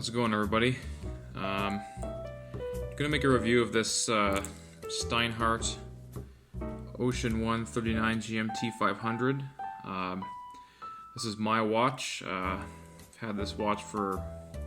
How's it going, everybody? Gonna make a review of this Steinhart Ocean 139 GMT 500. This is my watch. I've had this watch for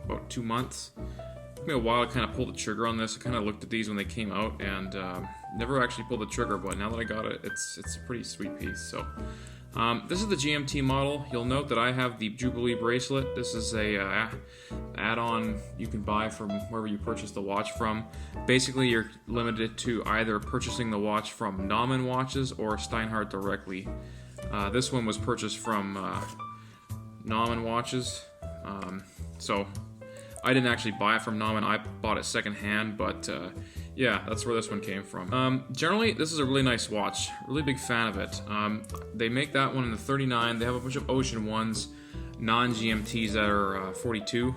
about 2 months. It took me a while to kind of pull the trigger on this. I kind of looked at these when they came out and never actually pulled the trigger, but now that I got it, it's a pretty sweet piece. So this is the GMT model. You'll note that I have the Jubilee bracelet. This is a add-on you can buy from wherever you purchase the watch from. Basically, you're limited to either purchasing the watch from Nauman Watches or Steinhart directly. This one was purchased from Nauman Watches, so I didn't actually buy it from Nauman. I bought it secondhand, but yeah, that's where this one came from. Generally, this is a really nice watch. Really big fan of it. They make that one in the 39. They have a bunch of Ocean ones, non-GMTs that are 42.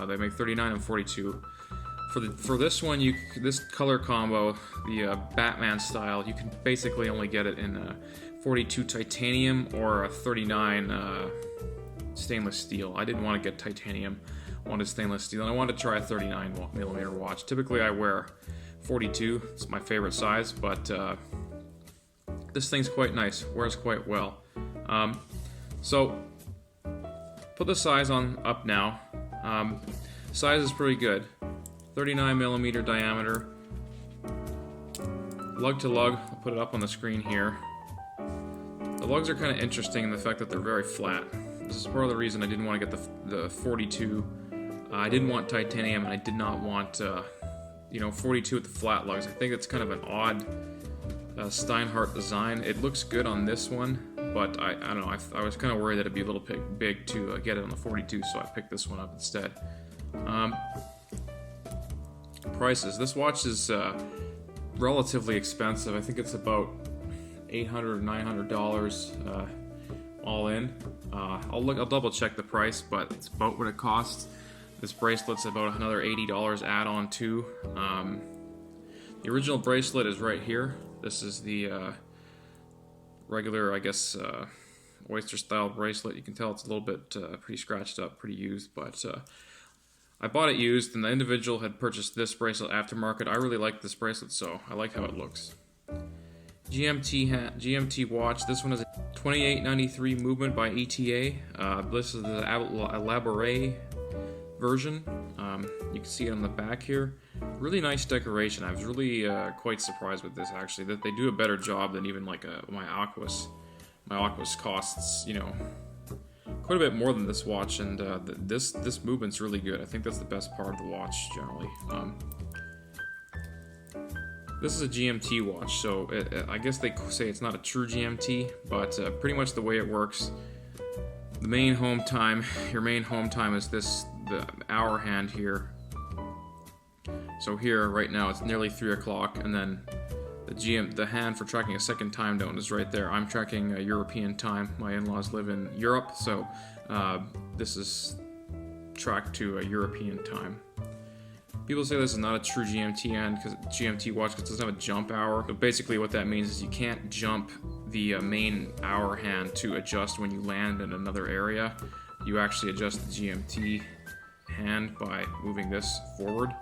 They make 39 and 42. For this one, this color combo, the Batman style, you can basically only get it in 42 titanium or a 39 stainless steel. I didn't want to get titanium. I wanted stainless steel, and I wanted to try a 39mm watch. Typically, I wear 42. It's my favorite size, but this thing's quite nice. Wears quite well. So put the size on up now. Size is pretty good. 39mm diameter. Lug to lug. I'll put it up on the screen here. The lugs are kind of interesting in the fact that they're very flat. This is part of the reason I didn't want to get the 42. I didn't want titanium, and I did not want 42 with the flat lugs. I think it's kind of an odd Steinhart design. It looks good on this one, but I don't know. I was kind of worried that it'd be a little big to get it on the 42, so I picked this one up instead. Prices. This watch is relatively expensive. I think it's about $800 or $900 all in. I'll double check the price, but it's about what it costs. This bracelet's about another $80 add-on too. The original bracelet is right here. This is the regular, I guess, oyster-style bracelet. You can tell it's a little bit pretty scratched up, pretty used, but I bought it used, and the individual had purchased this bracelet aftermarket. I really like this bracelet, so I like how it looks. GMT watch. This one is a 2893 movement by ETA. This is the elaborate version. You can see it on the back here. Really nice decoration. I was really quite surprised with this, actually, that they do a better job than even like my Aquas. My Aquas costs, quite a bit more than this watch, and this movement's really good. I think that's the best part of the watch generally. This is a GMT watch, so I guess they say it's not a true GMT, but pretty much the way it works. The main home time, your main home time is the hour hand here. So here, right now, it's nearly 3 o'clock, and then the hand for tracking a second time zone is right there. I'm tracking European time. My in-laws live in Europe, so this is tracked to a European time. People say this is not a true GMT watch because it doesn't have a jump hour. But basically what that means is you can't jump the main hour hand to adjust when you land in another area. You actually adjust the GMT hand by moving this forward.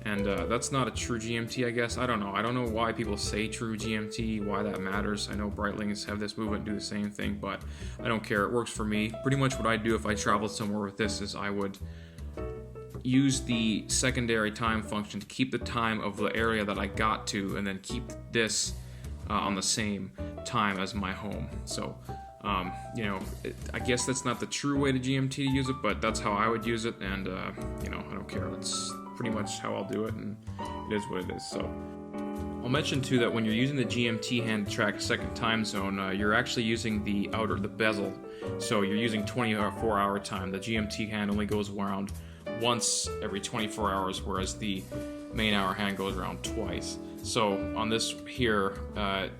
And that's not a true GMT, I guess. I don't know. I don't know why people say true GMT, why that matters. I know Breitlings have this movement do the same thing, but I don't care. It works for me. Pretty much what I do if I traveled somewhere with this is I would use the secondary time function to keep the time of the area that I got to, and then keep this on the same time as my home. So, I guess that's not the true way to GMT to use it, but that's how I would use it, and, I don't care. That's pretty much how I'll do it, and it is what it is. So, I'll mention too that when you're using the GMT hand to track a second time zone, you're actually using the bezel. So you're using 24-hour time. The GMT hand only goes around once every 24 hours, whereas the main hour hand goes around twice. So on this here,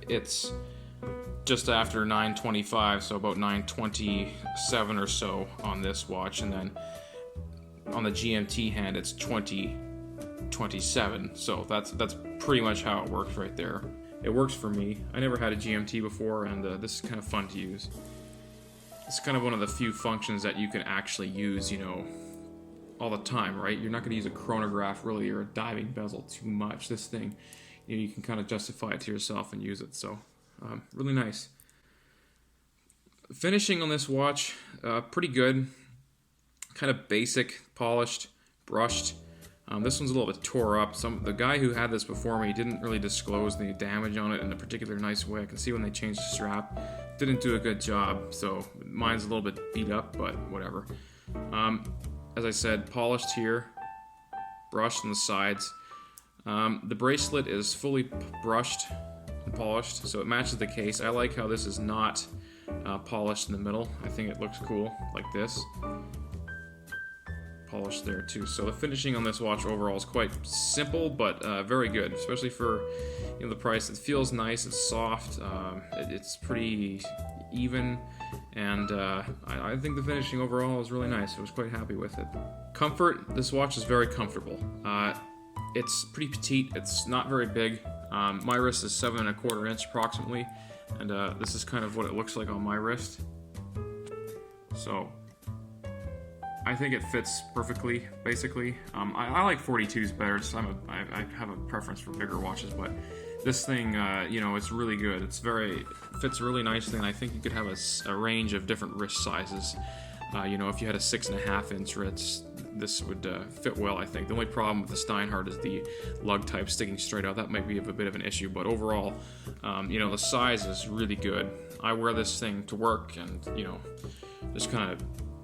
it's just after 9:25, so about 9:27 or so on this watch, and then on the GMT hand it's 20:27. So that's pretty much how it works right there. It works for me. I never had a GMT before, and this is kind of fun to use. It's kind of one of the few functions that you can actually use, all the time, right? You're not going to use a chronograph really or a diving bezel too much. This thing, you can kind of justify it to yourself and use it. So really nice. Finishing on this watch, pretty good. Kind of basic, polished, brushed. This one's a little bit tore up. The guy who had this before me didn't really disclose the damage on it in a particular nice way. I can see when they changed the strap, didn't do a good job. So mine's a little bit beat up, but whatever. As I said, polished here, brushed on the sides. The bracelet is fully brushed and polished, so it matches the case. I like how this is not polished in the middle. I think it looks cool like this. Polished there too. So the finishing on this watch overall is quite simple, but very good, especially for the price. It feels nice. It's soft. It's pretty even, and I think the finishing overall is really nice. I was quite happy with it. Comfort. This watch is very comfortable. It's pretty petite. It's not very big. My wrist is 7 1/4 inch approximately, and this is kind of what it looks like on my wrist. So I think it fits perfectly, basically. I like 42s better, so I have a preference for bigger watches, but this thing, it's really good. Fits really nicely, and I think you could have a range of different wrist sizes. If you had a 6 1/2 inch wrist, this would fit well, I think. The only problem with the Steinhart is the lug type sticking straight out. That might be a bit of an issue, but overall, the size is really good. I wear this thing to work, and, just kind of,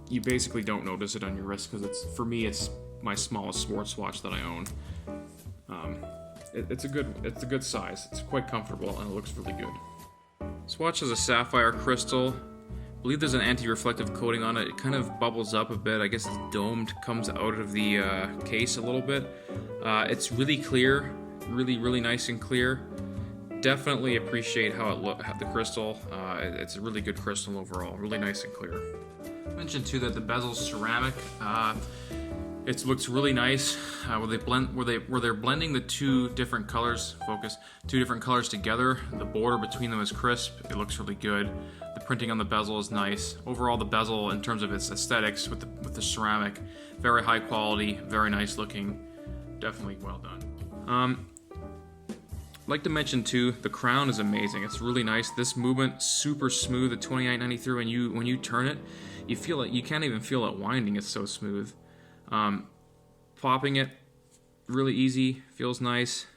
you basically don't notice it on your wrist because for me it's my smallest sports watch that I own. It's a good size. It's quite comfortable and it looks really good. This watch has a sapphire crystal. I believe there's an anti-reflective coating on it. It kind of bubbles up a bit. I guess it's domed, comes out of the case a little bit. It's really clear, really nice and clear. Definitely appreciate how the crystal. It's a really good crystal overall. Really nice and clear. I mentioned too that the bezel's ceramic. It looks really nice. Where they're blending the two different colors. Two different colors together. The border between them is crisp. It looks really good. The printing on the bezel is nice. Overall, the bezel, in terms of its aesthetics with the ceramic, very high quality, very nice looking. Definitely well done. I'd like to mention too, the crown is amazing. It's really nice. This movement, super smooth at 29.93. When you turn it, you feel it. You can't even feel it winding. It's so smooth. Popping it, really easy. Feels nice.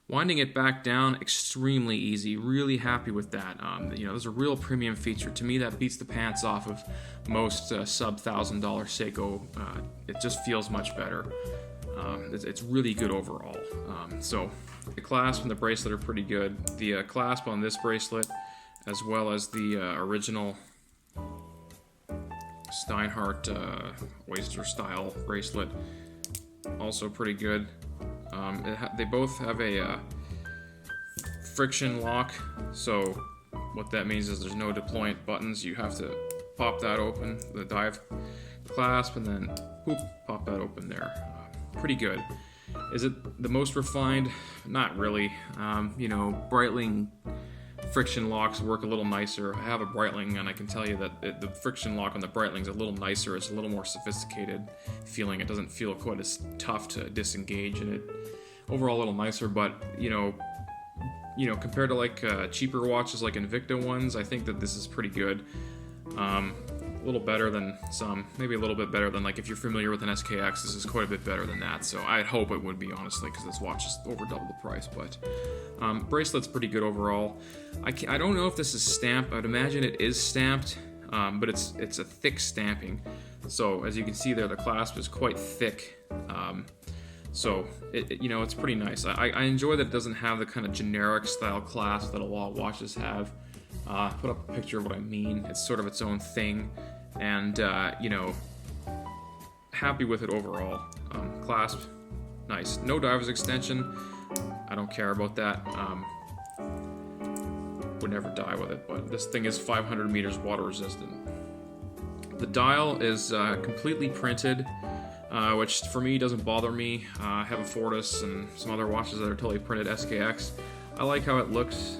Winding it back down, extremely easy. Really happy with that. There's a real premium feature. To me, that beats the pants off of most sub $1,000 Seiko. It just feels much better. It's really good overall. So the clasp and the bracelet are pretty good. The clasp on this bracelet, as well as the original Steinhart oyster style bracelet, also pretty good. They both have a friction lock, so what that means is there's no deployant buttons. You have to pop that open, the dive clasp, and then pop that open there. Pretty good. Is it the most refined? Not really. Breitling friction locks work a little nicer. I have a Breitling, and I can tell you that the friction lock on the Breitling's a little nicer. It's a little more sophisticated feeling. It doesn't feel quite as tough to disengage in it. Overall, a little nicer, but compared to like cheaper watches like Invicta ones, I think that this is pretty good. A little better than some, maybe a little bit better than, like, if you're familiar with an SKX, this is quite a bit better than that, so I'd hope it would be, honestly, because this watch is over double the price. But bracelet's pretty good overall. I don't know if this is stamped. I'd imagine it is stamped, but it's a thick stamping, so as you can see there, the clasp is quite thick. So it's pretty nice. I enjoy that it doesn't have the kind of generic style clasp that a lot of watches have. Put up a picture of what I mean. It's sort of its own thing, and happy with it overall. Clasp, nice. No diver's extension. I don't care about that. Would never die with it, but this thing is 500 meters water resistant. The dial is completely printed, which for me doesn't bother me. I have a Fortis and some other watches that are totally printed SKX. I like how it looks.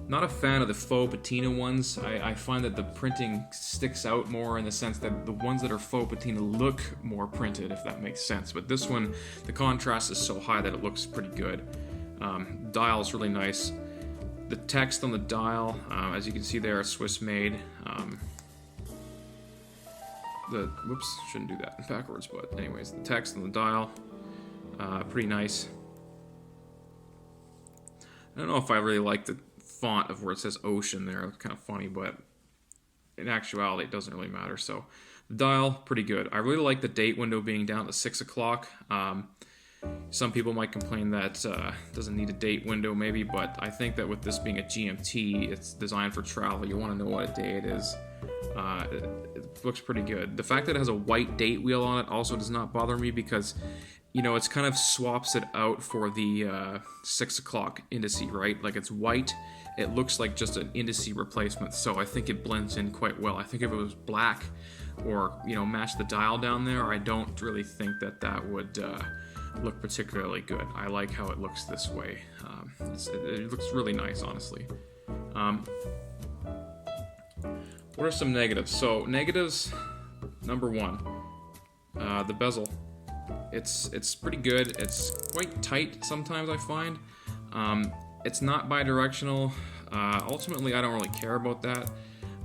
Not a fan of the faux patina ones. I find that the printing sticks out more in the sense that the ones that are faux patina look more printed, if that makes sense. But this one, the contrast is so high that it looks pretty good. Dial is really nice. The text on the dial, as you can see there, is Swiss made. Whoops, shouldn't do that backwards, but anyways, the text on the dial, pretty nice. I don't know if I really like the font of where it says Ocean there. It's kind of funny, but in actuality, it doesn't really matter. So the dial, pretty good. I really like the date window being down to 6 o'clock. Some people might complain that doesn't need a date window maybe, but I think that with this being a GMT, it's designed for travel. You want to know what day it is. It looks pretty good. The fact that it has a white date wheel on it also does not bother me because, you know, it's kind of swaps it out for the 6 o'clock indice, right? Like it's white. It looks like just an indice replacement, so I think it blends in quite well. I think if it was black or, you know, match the dial down there, I don't really think that that would look particularly good. I like how it looks this way. It looks really nice, honestly. What are some negatives? So negatives, number one, the bezel. It's pretty good. It's quite tight sometimes, I find. It's not bidirectional. Ultimately, I don't really care about that.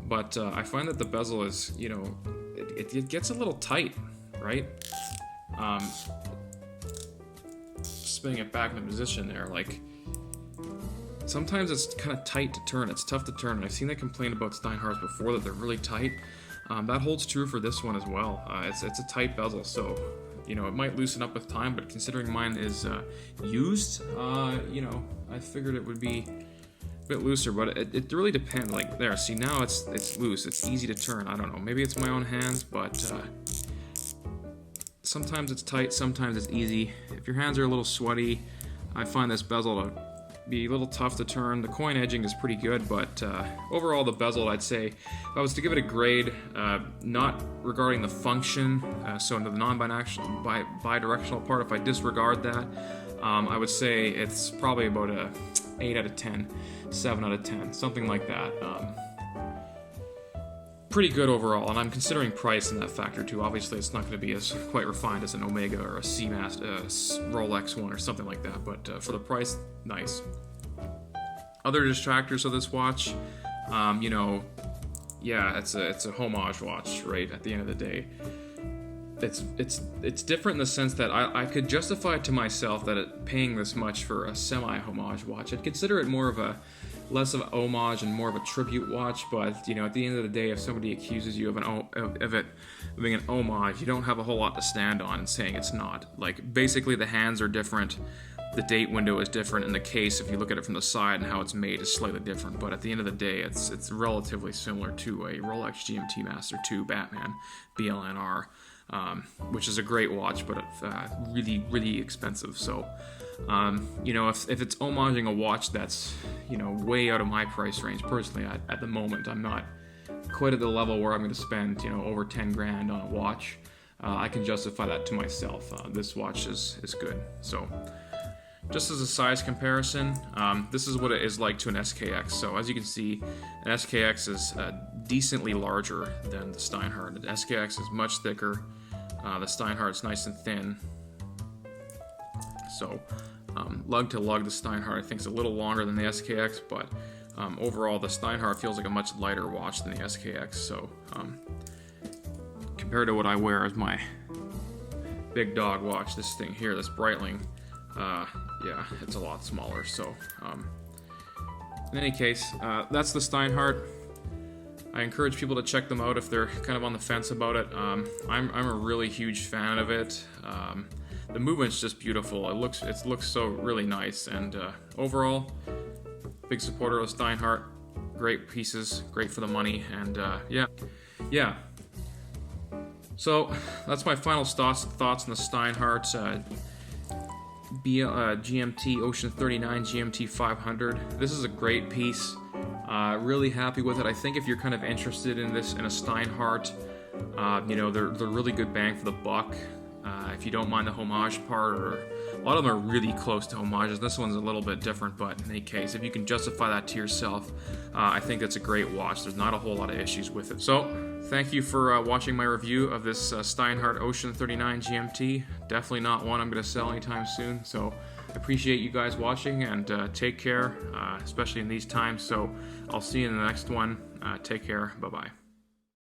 But I find that the bezel is, you know, it gets a little tight, right? Spinning it back into position there, like, sometimes it's kind of tight to turn. It's tough to turn, and I've seen that complain about Steinharts before, that they're really tight. That holds true for this one as well. It's a tight bezel, so, you know, it might loosen up with time, but considering mine is used, you know, I figured it would be a bit looser, but it really depends. Like, there, see, now it's loose. It's easy to turn. I don't know. Maybe it's my own hands, but sometimes it's tight, sometimes it's easy. If your hands are a little sweaty, I find this bezel to be a little tough to turn. The coin edging is pretty good, but overall the bezel, I'd say, if I was to give it a grade, not regarding the function, so into the bidirectional part, if I disregard that, I would say it's probably about a 8 out of 10, 7 out of 10, something like that. Pretty good overall, and I'm considering price in that factor too. Obviously, it's not going to be as quite refined as an Omega or a Rolex one or something like that, but for the price, nice. Other distractors of this watch, you know, yeah, it's a Homage watch, right? At the end of the day, it's different in the sense that I could justify it to myself that paying this much for a semi-Homage watch. I'd consider it more of a less of a homage and more of a tribute watch, but you know, at the end of the day, if somebody accuses you of it being an homage, you don't have a whole lot to stand on in saying it's not. Like, basically the hands are different, the date window is different, and the case, if you look at it from the side and how it's made, is slightly different, but at the end of the day, it's relatively similar to a Rolex GMT Master 2 Batman BLNR, which is a great watch, but really, really expensive. So you know, if it's homaging a watch that's, you know, way out of my price range, personally, at the moment, I'm not quite at the level where I'm going to spend, you know, over 10 grand on a watch. I can justify that to myself. This watch is good. So, just as a size comparison, this is what it is like to an SKX. So, as you can see, an SKX is decently larger than the Steinhart. The SKX is much thicker. The Steinhart's nice and thin. So, lug to lug, the Steinhart, I think, is a little longer than the SKX, but overall, the Steinhart feels like a much lighter watch than the SKX. So, compared to what I wear as my big dog watch, this thing here, this Breitling, yeah, it's a lot smaller. So, in any case, that's the Steinhart. I encourage people to check them out if they're kind of on the fence about it. I'm a really huge fan of it. The movement's just beautiful. It looks so really nice, and overall, big supporter of Steinhart. Great pieces, great for the money, and yeah. So that's my final thoughts on the Steinhart GMT Ocean 39 GMT 500. This is a great piece. Really happy with it. I think if you're kind of interested in this, in a Steinhart, you know, they're really good bang for the buck. If you don't mind the homage part or A lot of them are really close to Homages. This one's a little bit different, but in any case, if you can justify that to yourself, I think that's a great watch. There's not a whole lot of issues with it. So, thank you for watching my review of this Steinhart Ocean 39 GMT. Definitely not one I'm going to sell anytime soon. So, I appreciate you guys watching, and take care, especially in these times. So, I'll see you in the next one. Take care. Bye-bye.